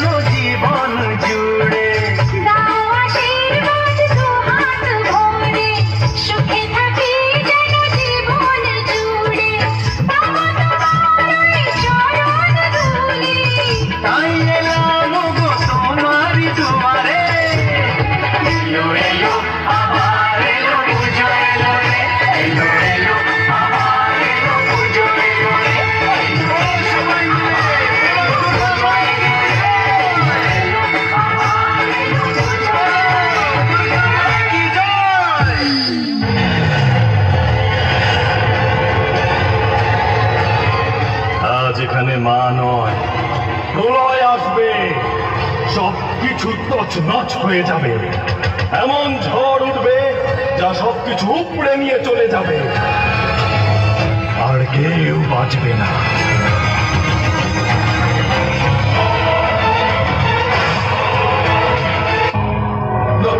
যেন জীবন জুড়ে। দাও আশীর্বাদ দুহাত ভরে, সুখে থাকি যেন জীবন জুড়ে। বাবা তোমার চরণ ধুলি, তাই এলাম গো তোমার দুয়ারে। এলো এলো আবার এলো পুজো এলো রে, এলো এলো আবার এলো পুজো এলো রে। কি জয়! আজ এখানে মা নয়, প্রলয় আসবে, সবকিছু তছনছ হয়ে যাবে। এমন ঝড় উঠবে যা সবকিছু উপড়ে নিয়ে চলে যাবে, আর কেউ বাঁচবে না।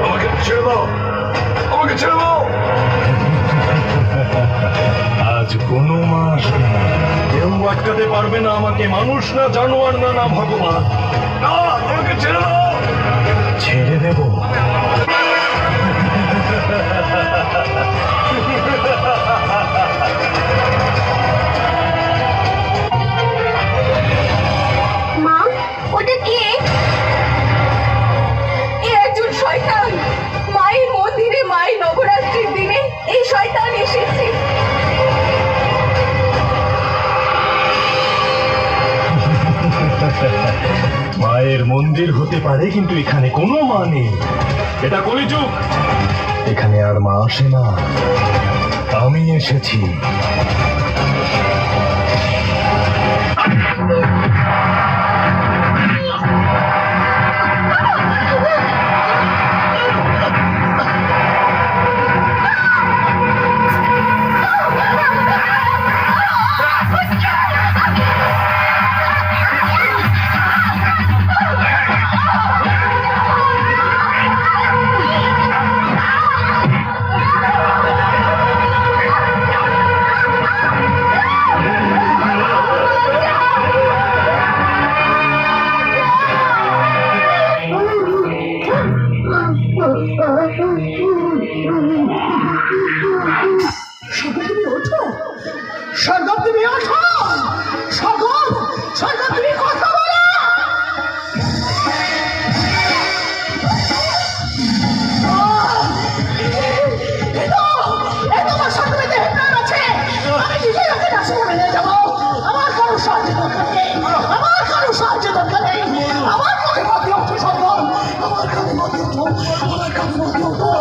আমাকে ছেড়ে দাও, আমাকে ছেড়ে দাও। আজ কোনো মা আসবে না, কেউ আটকাতে পারবে না আমাকে, মানুষ না জানোয়ার না না ভগবান। না, আমাকে ছেড়ে দাও। ছেড়ে দেব? মা ওটা কে? এ একজন শয়তান। মায়ের মন্দিরে মায়ের নবরাত্রির দিনে এই শয়তান এসেছে। মায়ের মন্দির হতে পারে, কিন্তু এখানে কোনো মা নেই। এটা কলিযুগ, এখানে আর মা আসে না, আমি এসেছি। সরকার তুমি আসো, সরকার সরকার তুমি কথা বলো। তোমার সরকারের দেহে প্রাণ আছে, আমি নিজেই ওকে হাসপাতালে নিয়ে যাবো। আমার কারো সাহায্য দরকার নেই, আমার কারো সাহায্য দরকার নেই। আমার কাছে মধ্যে উঠো সরকার, আমার কাছে মধ্যে উঠো, আমার কাছে মধ্যে উঠো।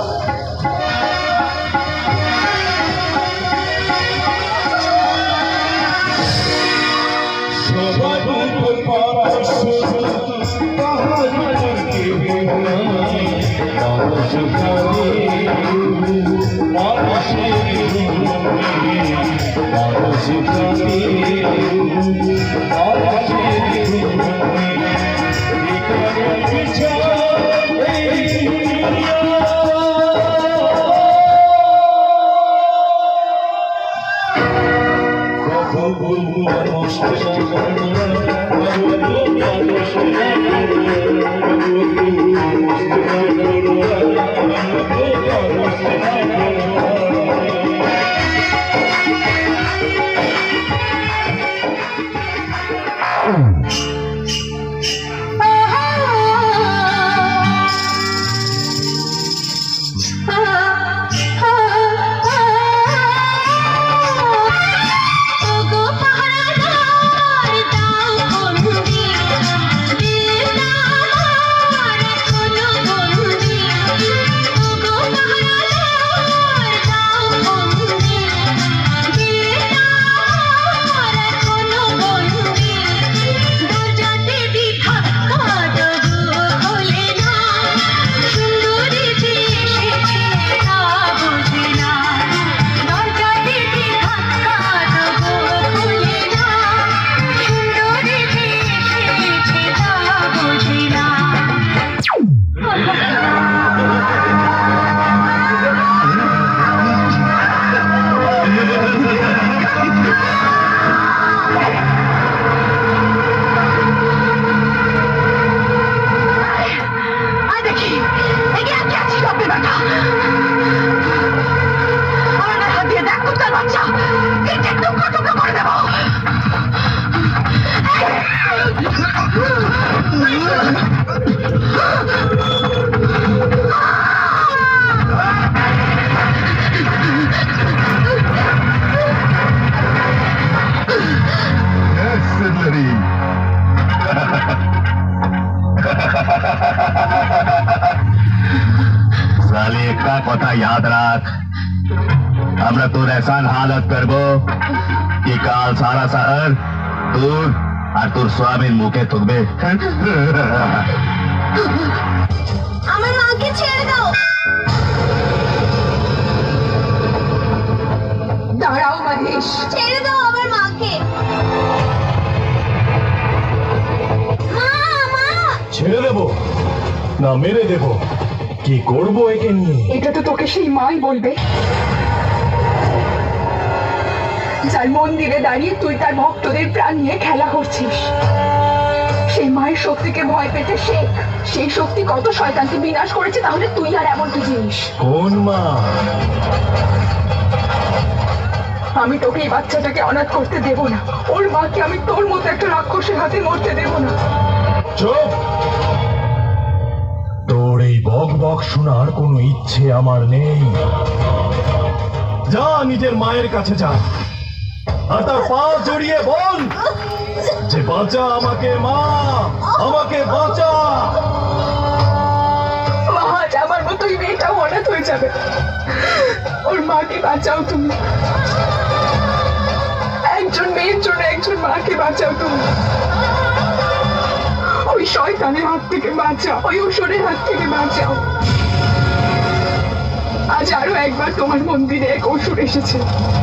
কথা याद রাখ আমরা তোর এসান হালত করব कि কাল সারা শহর তোর আর তোর স্বামীর মুখে থাকবে আমার মাকে ছেড়ে দাও। দাঁড়াও মহেশ, ছেড়ে দাও আমার মাকে। মা মা, ছেড়ে দেব না মেরে দেব, কি করব একে নিয়ে? এটা তো তোকে সেই মাই বলবে যার মন্দিরে দাঁড়িয়ে তুই তার ভক্তদের প্রাণ নিয়ে খেলা করছিস। সেই মায়ের শক্তিকে ভয় পেতে শেখ। সেই শক্তি কত শয়তানকে বিনাশ করেছে, তাহলে তুই আর এমন কি জিনিস? কোন মা? আমি তোকে এই বাচ্চাটাকে অনাথ করতে দেব না। ওর মাকে আমি তোর মতো একটা রাক্ষসের হাতে মরতে দেব না। চুপ! তোর এই বক বক শোনার কোনো ইচ্ছে আমার নেই। যা নিজের মায়ের কাছে যা, আর তার পা জড়িয়ে বল যে বাঁচা আমাকে মা, আমাকে বাঁচা। মা আজ আমার মতোই মেয়েটাও অনাথ হয়ে যাবে। ওর মাকে বাঁচাও তুমি। একজন মেয়ের জন্য একজন মাকে বাঁচাও তুমি। ওই শয়তানের হাত থেকে বাঁচাও, ওই অসুরের হাত থেকে বাঁচাও। আজ আরো একবার তোমার মন্দিরে এক অসুর এসেছে।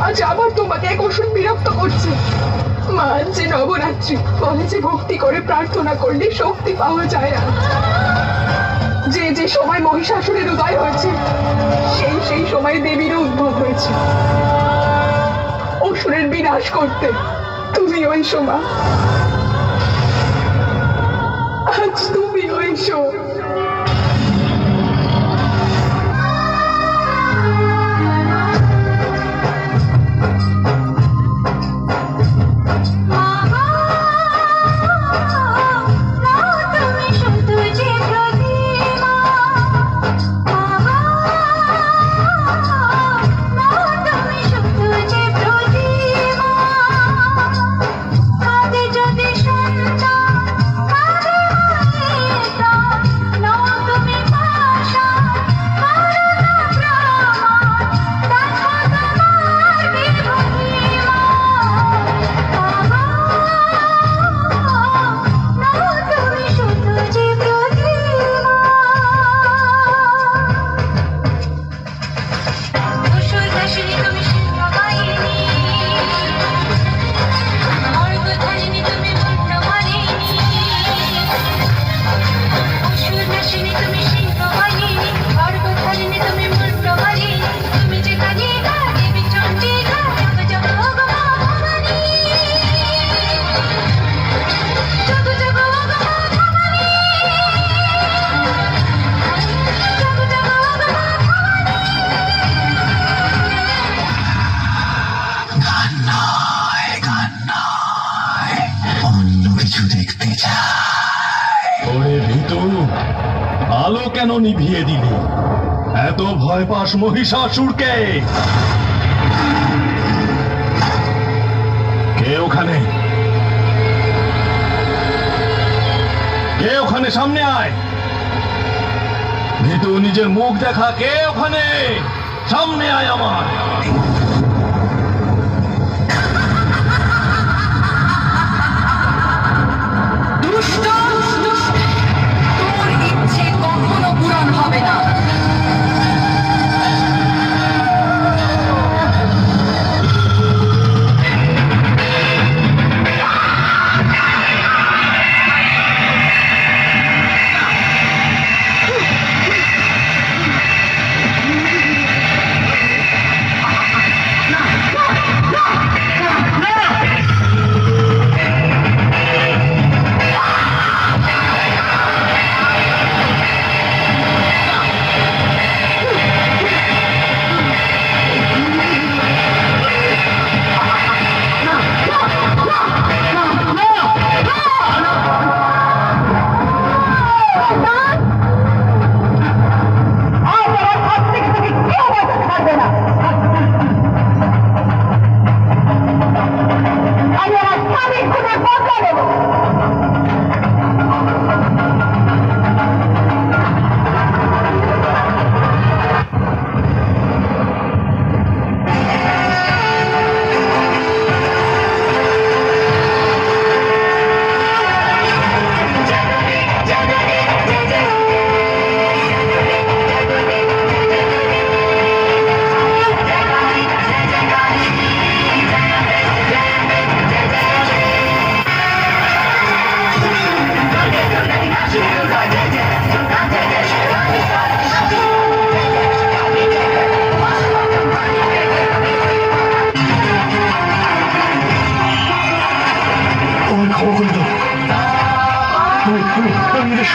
আজ আবার তোমাকে এক অসুর বিরক্ত করছে। মা আজ যে নবরাত্রি, বলে যে ভক্তি করে প্রার্থনা করলে শক্তি পাওয়া যায়। আজ যে যে সময় মহিষাসুরের উদয় হয়েছে, সেই সময় দেবীরও উদ্ভব হয়েছে অসুরের বিনাশ করতে। তুমি ওই সময়, আজ তুমি ওই সময়। ওরে ভিতু, আলো কেন নিভিয়ে দিলি? এত ভয় পাস মহিষাসুরকে? কে ওখানে? কে ওখানে? সামনে আয় ভিতু, নিজের মুখ দেখা। কে ওখানে? সামনে আয় আমার। তোর ইচ্ছে কখনো পূরণ হবে না।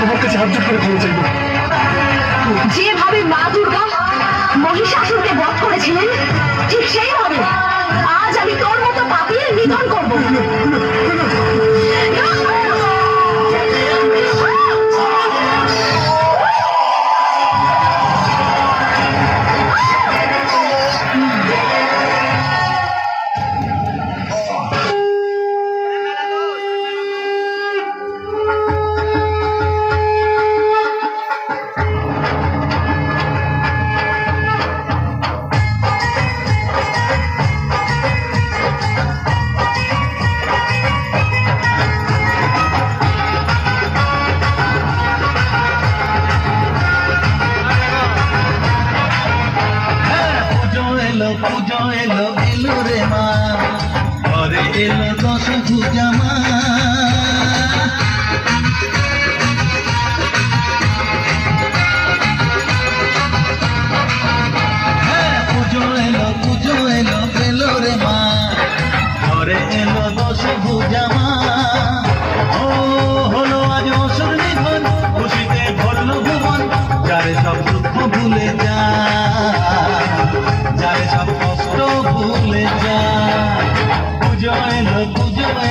সবার কাছে হাত জোড় করে ক্ষমা চাইব। যেভাবে মা দুর্গা মহিষাসুরকে বধ করেছিলেন ঠিক সেইভাবে আজ আমি তোর মতো পাপীর নিধন করবো। পুজো এলো এলো রে মা, ঘরে এলো দশ পূজা মা। পুজো এলো এলো রে মা, ঘরে এলো দশ পূজা মা। ও হলো আজ অসুর নিধন, খুশিতে ভরলো ভুবন, যারে সব দুঃখ ভুলে যা, যারে সব কষ্ট ভুলে যা। পুজো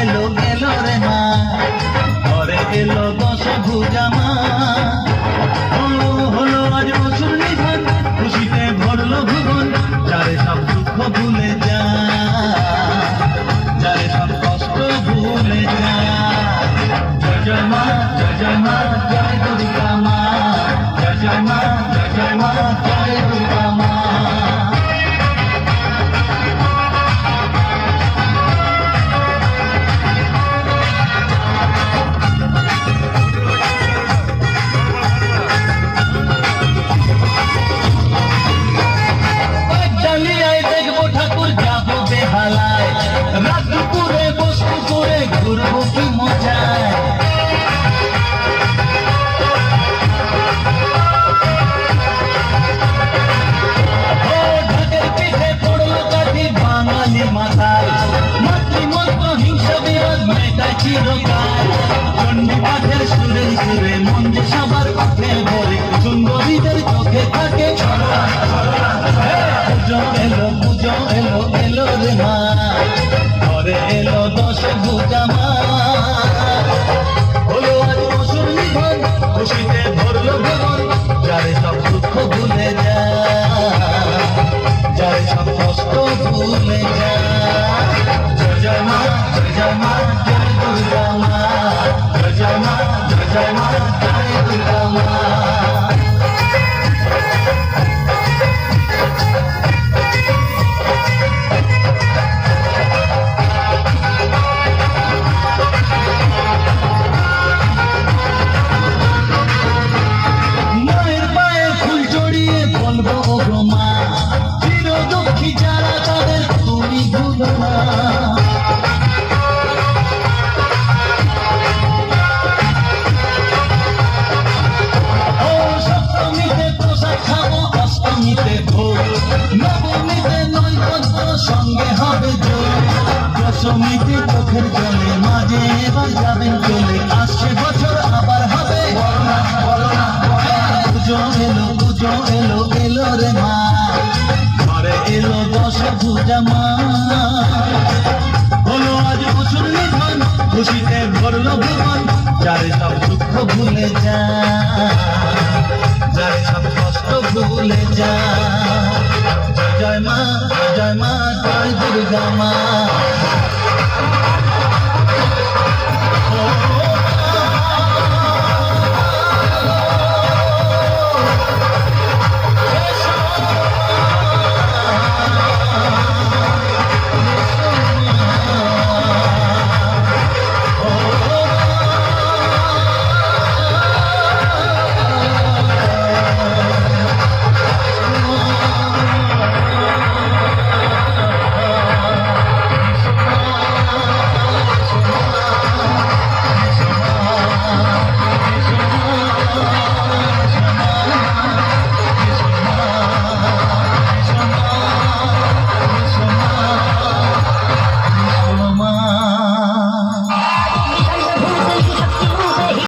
এলো গেল রে মা, ঘরে এলো দশ ভুজা মা। ও হলো আজ অসুর নিধন, খুশিতে ভরলো ভুবন, যারে সব দুঃখ ভুলে যা, যারে সব কষ্ট ভুলে যা। জয় মা জয় মা জয় দুর্গা মা, জয় মা জয় দুর্গা মা। দেখবো ঠাকুর যাবো বেহালায়, রাত দুপুরে বস্তু করে ঘুরবো কি মজায়। ও ঢাকের পিঠে পড়লো কাঠি বাঙালি মাথায়, মাতৃমন্ত্র হিংসা বিরোধ মেটায় চিরকাল। চণ্ডী পাঠের সুরে সুরে মন যে সবার পথে ভরে, সুন্দরীদের চোখে থাকে পুজো এলো রে মা, ঘরে এলো দশ পূজা মা। হলো আজ অসুর নিধন, খুশিতে ভরলো ভুবন, যারে সব দুঃখ ভুলে যা, যারে সব কষ্ট ভুলে যা। জয় মা জয় দুর্গা মা, জয় মা জয় দুর্গা মা। মায়ের পায়ে ফুল জড়িয়ে বলবো গো মা, চির দুঃখী যারা তাদের তুমি ভুলো না। ও সপ্তমীতে প্রসাদ খাবো, অষ্টমীতে ভোগ, নবমীতে নৈবেদ্য সঙ্গে হবে যোগ, দশমীতে চোখের জলে মাঝে এবার যাবেন চলে, আসছে বছর আবার হবে। পুজো এলো রে মা, ঘরে এলো দশ পূজা মা। হলো আজ অসুর নিধন, খুশিতে ভরলো ভুবন, যারে সব দুঃখ ভুলে যা, যারে সব কষ্ট ভুলে যা। জয় মা জয় দুর্গা মা।